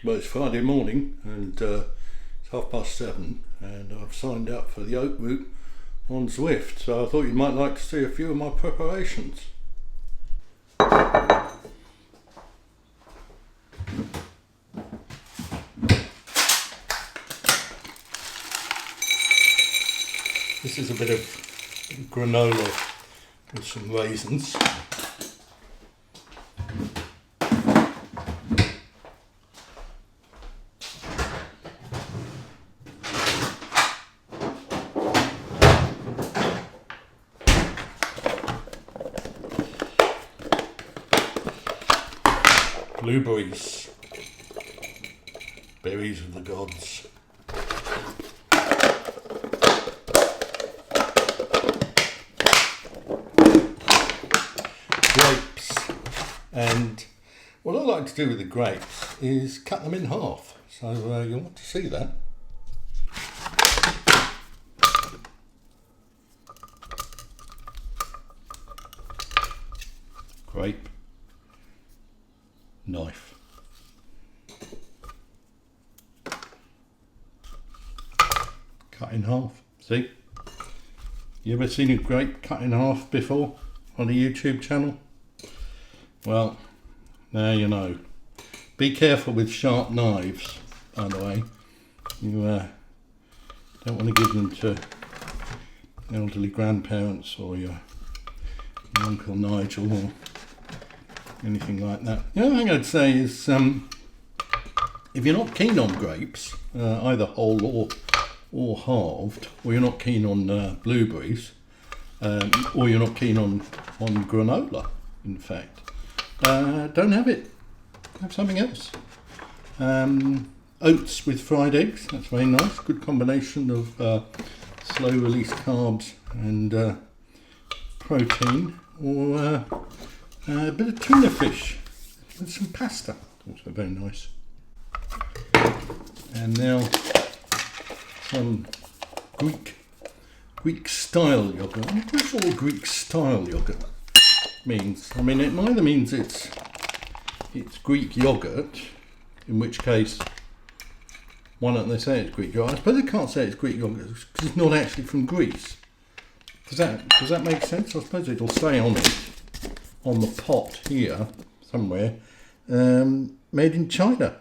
Well, it's Friday morning and it's 7:30 and I've signed up for the Haute Route on Zwift, so I thought you might like to see a few of my preparations. This is a bit of granola with some raisins. Blueberries, berries of the gods. Grapes, and what I like to do with the grapes is cut them in half, so you'll want to see that. Grape, knife. Cut in half. See? You ever seen a grape cut in half before on a YouTube channel? Well, now you know. Be careful with sharp knives, by the way. You don't want to give them to elderly grandparents or your Uncle Nigel or anything like that. The other thing I'd say is if you're not keen on grapes, either whole or halved, or you're not keen on blueberries, or you're not keen on granola, in fact, don't have it. Have something else. Oats with fried eggs, that's very nice. Good combination of slow release carbs and protein, or a bit of tuna fish with some pasta, also very nice. And now some Greek style yogurt. I'm not quite sure what Greek style yogurt means. I mean, it either means it's Greek yogurt, in which case, why don't they say it's Greek yogurt? I suppose they can't say it's Greek yogurt because it's not actually from Greece. Does that make sense? I suppose it'll say on it, on the pot here somewhere, made in China.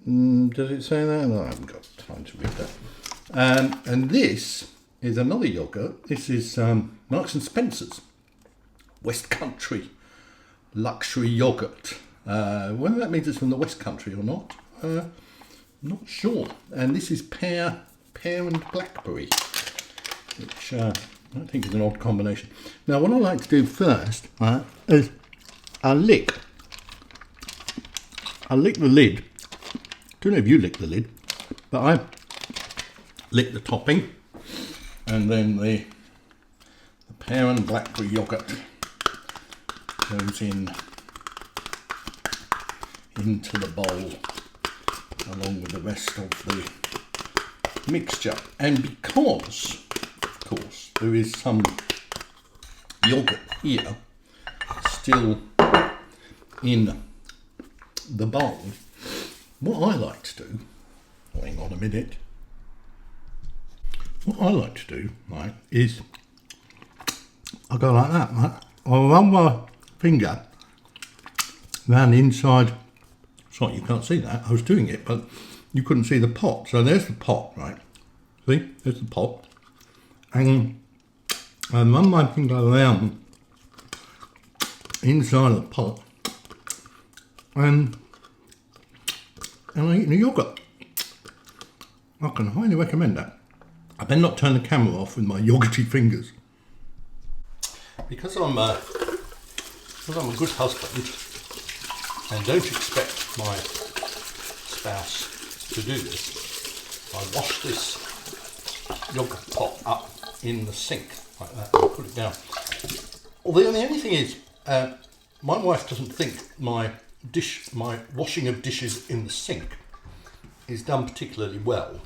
Does it say that? No, I haven't got time to read that. And this is another yogurt. This is Marks and Spencer's West Country luxury yogurt. Whether that means it's from the West Country or not, I'm not sure. And this is pear and blackberry, which I think is an odd combination. Now, what I like to do first is I lick the lid. I don't know if you lick the lid, but I lick the topping, and then the pear and blackberry yogurt goes into the bowl along with the rest of the mixture. And because, of course, there is some yogurt here still in the bowl, what I like to do, hang on a minute, what I like to do, right, is I go like that, right? I'll run my finger round the inside. Sorry, you can't see that. I was doing it, but you couldn't see the pot. So there's the pot, right? See, there's the pot. And I run my finger around inside the pot, and I eat the yogurt. I can highly recommend that. I better not turn the camera off with my yogurty fingers. Because I'm a good husband and don't expect my spouse to do this, I wash this yogurt pot up in the sink like that and put it down. Although the only thing is, my wife doesn't think my washing of dishes in the sink is done particularly well.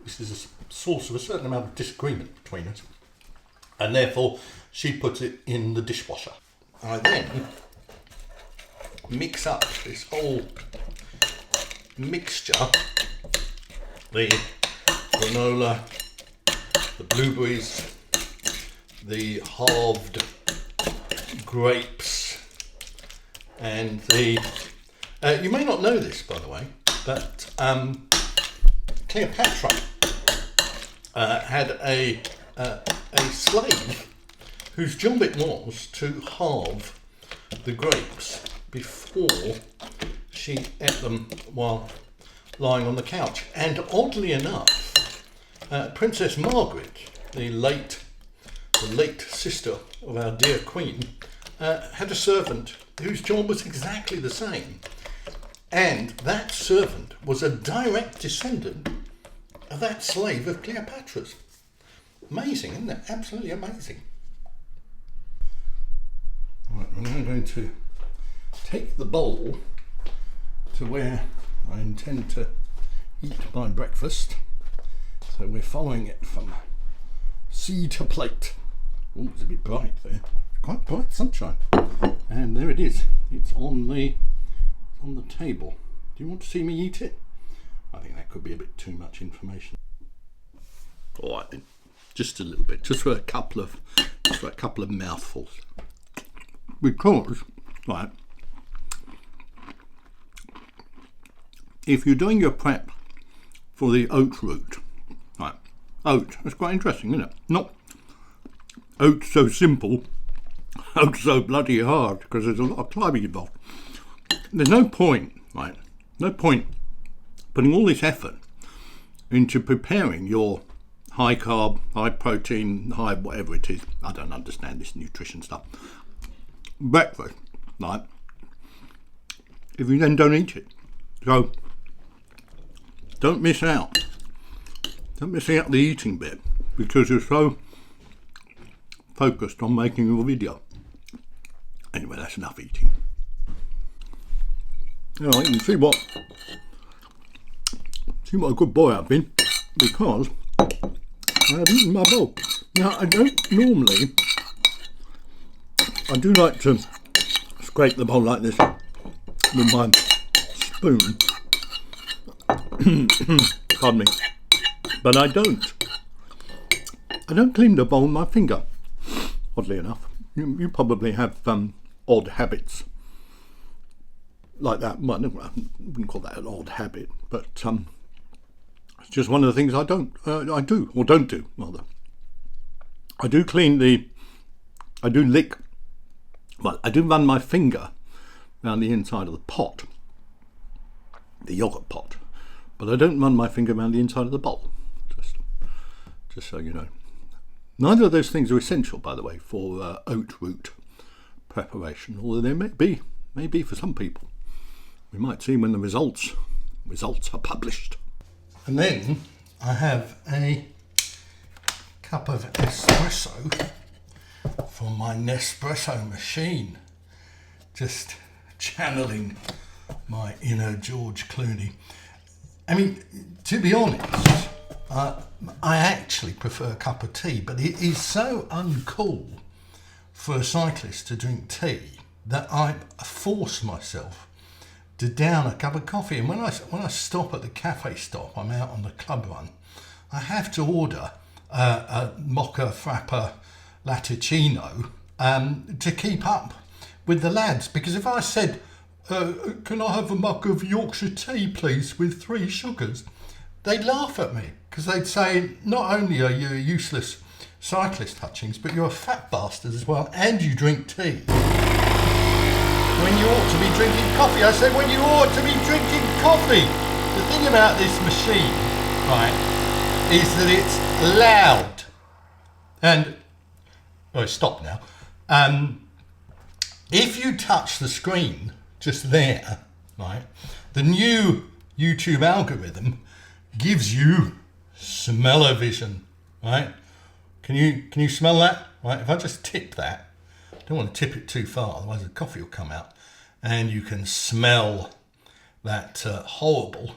This is a source of a certain amount of disagreement between us, and therefore she puts it in the dishwasher. I then mix up this whole mixture, the granola, the blueberries, the halved grapes, and the you may not know this, by the way, but Cleopatra had a slave whose job it was to halve the grapes before she ate them while lying on the couch. And oddly enough, Princess Margaret, the late sister of our dear Queen, had a servant whose job was exactly the same. And that servant was a direct descendant of that slave of Cleopatra's. Amazing, isn't it? Absolutely amazing. Right, we're now going to take the bowl to where I intend to eat my breakfast. So we're following it from sea to plate. Oh, it's a bit bright there. Quite bright sunshine. And there it is. It's on the table. Do you want to see me eat it? I think that could be a bit too much information. All right then, just a little bit, just for a couple of mouthfuls. Because, right, if you're doing your prep for the Haute Route, right, oat, that's quite interesting, isn't it? Not oat so simple, oat so bloody hard, because there's a lot of climbing involved. There's no point, right, no point putting all this effort into preparing your high carb, high protein, high whatever it is. I don't understand this nutrition stuff. Breakfast, right? If you then don't eat it. So don't miss out. Don't miss out the eating bit because you're so focused on making your video. Anyway, that's enough eating. You know, you can see what a good boy I've been because I've eaten my bowl. Now I don't normally. I do like to scrape the bowl like this with my spoon. Pardon me. But I don't. I don't clean the bowl with my finger. Oddly enough, you probably have odd habits like that. Well, I wouldn't call that an odd habit, but it's just one of the things I do or don't do rather. I do run my finger around the inside of the pot, the yogurt pot, but I don't run my finger around the inside of the bowl. Just so you know. Neither of those things are essential, by the way, for Haute Route preparation, although they may be for some people. We might see when the results are published. And then I have a cup of espresso from my Nespresso machine. Just channeling my inner George Clooney. I mean, to be honest, I actually prefer a cup of tea, but it is so uncool for a cyclist to drink tea that I force myself to down a cup of coffee. And when I stop at the cafe stop, I'm out on the club run, I have to order a mocha frappa latticino to keep up with the lads, because if I said, can I have a mug of Yorkshire tea please with 3 sugars, they'd laugh at me because they'd say not only are you a useless cyclist, Hutchings, but you're a fat bastard as well and you drink tea when you ought to be drinking coffee. I said when you ought to be drinking coffee. The thing about this machine, right, is that it's loud and stop now. If you touch the screen just there, right, the new YouTube algorithm gives you smell-o-vision, right? Can you smell that? Right, if I just tip that, I don't want to tip it too far, otherwise the coffee will come out, and you can smell that horrible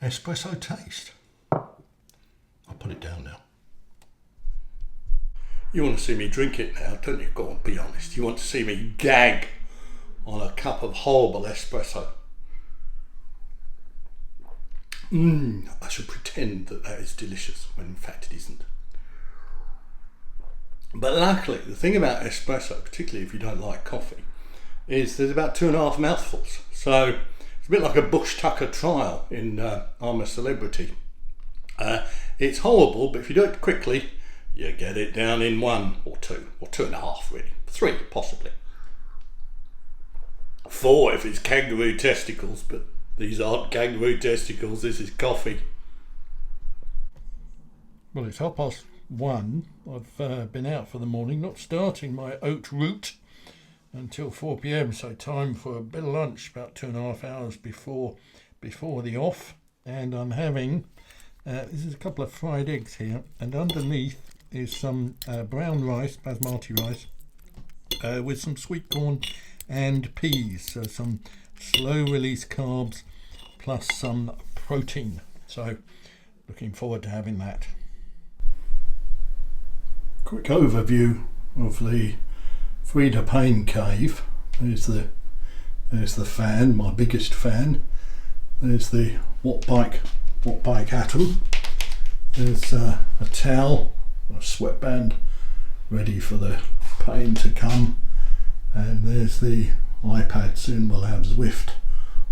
espresso taste. I'll put it down now. You want to see me drink it now, don't you? Go on, be honest. You want to see me gag on a cup of horrible espresso. I should pretend that that is delicious when in fact it isn't. But luckily, the thing about espresso, particularly if you don't like coffee, is there's about 2.5 mouthfuls. So it's a bit like a Bush Tucker trial in I'm a Celebrity. It's horrible, but if you do it quickly, you get it down in 1 or 2, or 2.5 really, 3 possibly. 4 if it's kangaroo testicles, but these aren't kangaroo testicles, this is coffee. Well, it's 1:30. I've been out for the morning, not starting my Haute Route until 4 p.m, so time for a bit of lunch about 2.5 hours before the off. And I'm having, this is a couple of fried eggs here, and underneath is some brown rice, basmati rice, with some sweet corn and peas, so some slow release carbs plus some protein. So looking forward to having that. Quick overview of the Frida Payne cave. There's the fan, my biggest fan. There's the watt bike atom. There's a towel, a sweatband ready for the pain to come. And there's the iPad. Soon we'll have Zwift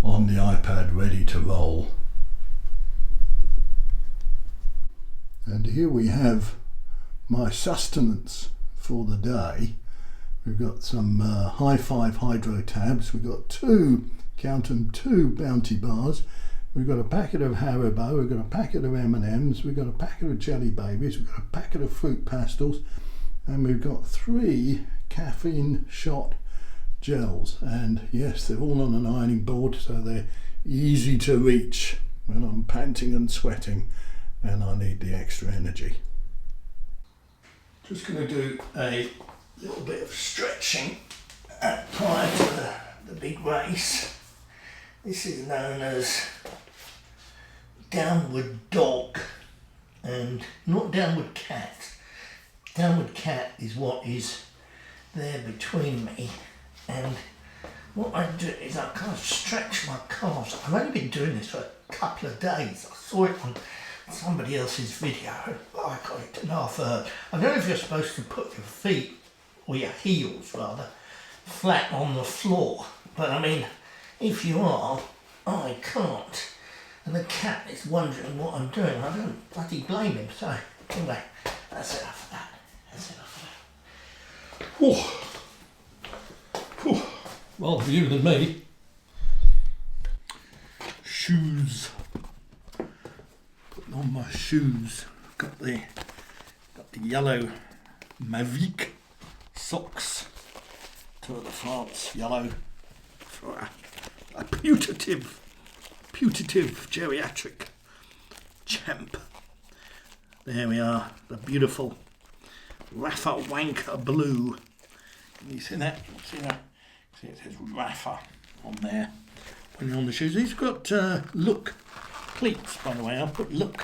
on the iPad ready to roll. And here we have my sustenance for the day. We've got some High Five Hydro tabs. We've got 2 Bounty bars. We've got a packet of Haribo. We've got a packet of M&Ms. We've got a packet of Jelly Babies. We've got a packet of fruit pastels. And we've got 3 caffeine shot gels, and yes, they're all on an ironing board, so they're easy to reach when I'm panting and sweating and I need the extra energy. Just going to do a little bit of stretching prior to the big race. This is known as downward dog and not downward cat. Downward cat is what is there between me, and what I do is I kind of stretch my calves. I've only been doing this for a couple of days. I saw it on somebody else's video. I got it to half heard. I don't know if you're supposed to put your feet, or your heels rather, flat on the floor, but I mean, if you are, I can't. And the cat is wondering what I'm doing. I don't bloody blame him. So anyway, that's enough of that. That's enough of that. Whew. Whew. Well, for you than me. Shoes. Putting on my shoes. Got the yellow Mavic socks. Tour de France yellow for a putative geriatric champ. There we are, the beautiful Rafa Wanker blue. Can you see that? See it says Rafa on there when you're on the shoes. These have got look cleats, by the way. I put look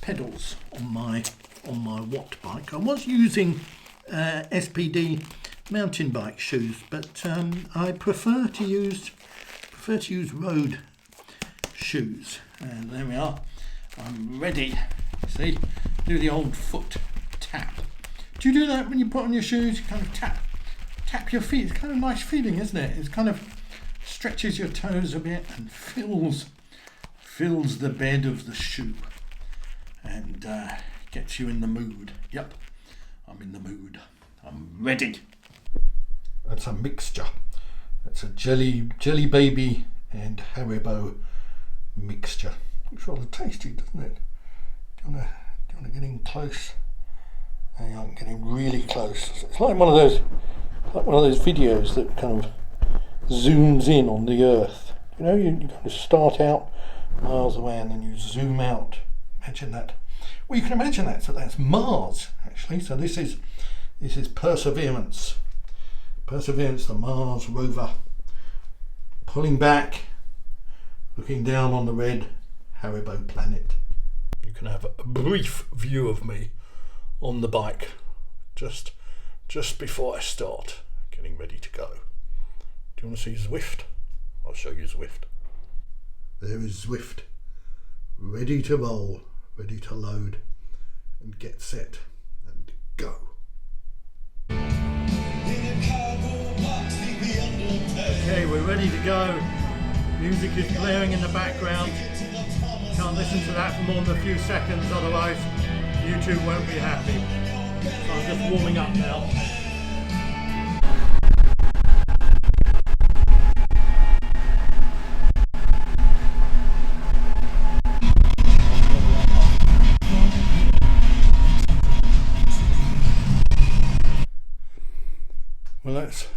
pedals on my watt bike. I was using SPD mountain bike shoes, but I prefer to use road shoes. And there we are. I'm ready. See, do the old foot tap. Do you do that when you put on your shoes? You kind of tap your feet. It's kind of a nice feeling, isn't it? It kind of stretches your toes a bit and fills the bed of the shoe and gets you in the mood. Yep, I'm in the mood. I'm ready. That's a mixture. That's a jelly baby and Haribo mixture. Looks rather tasty, doesn't it? Do you want to get in close? Hang on, I'm getting really close. It's like one of those videos that kind of zooms in on the Earth. You know, you kind of start out miles away and then you zoom out. Imagine that. Well, you can imagine that. So that's Mars, actually. So this is Perseverance. Perseverance, the Mars rover, pulling back, looking down on the red Haribo planet. You can have a brief view of me on the bike just before I start, getting ready to go. Do you want to see Zwift? I'll show you Zwift. There is Zwift, ready to roll, ready to load and get set and go. Okay, we're ready to go. Music is blaring in the background. Can't listen to that for more than a few seconds, otherwise YouTube won't be happy. So I'm just warming up now. Well, that's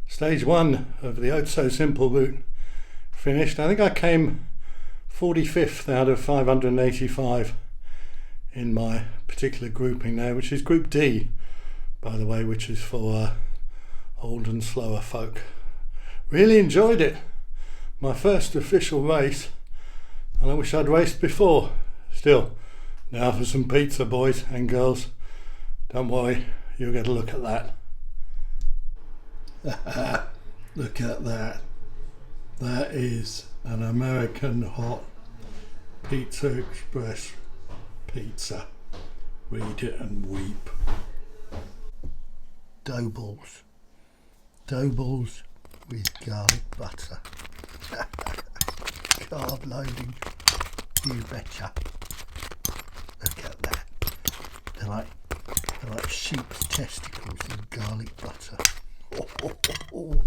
stage one of the Haute So Simple route finished. I think I came 45th out of 585 in my particular grouping there, which is Group D, by the way, which is for old and slower folk. Really enjoyed it. My first official race, and I wish I'd raced before. Still, now for some pizza, boys and girls. Don't worry, you'll get a look at that. Look at that. That is an American hot Pizza Express pizza. Read it and weep. Dough balls. Dough balls with garlic butter. Carb loading. You betcha. Look at that. They're like sheep's testicles in garlic butter. Oh, oh, oh, oh.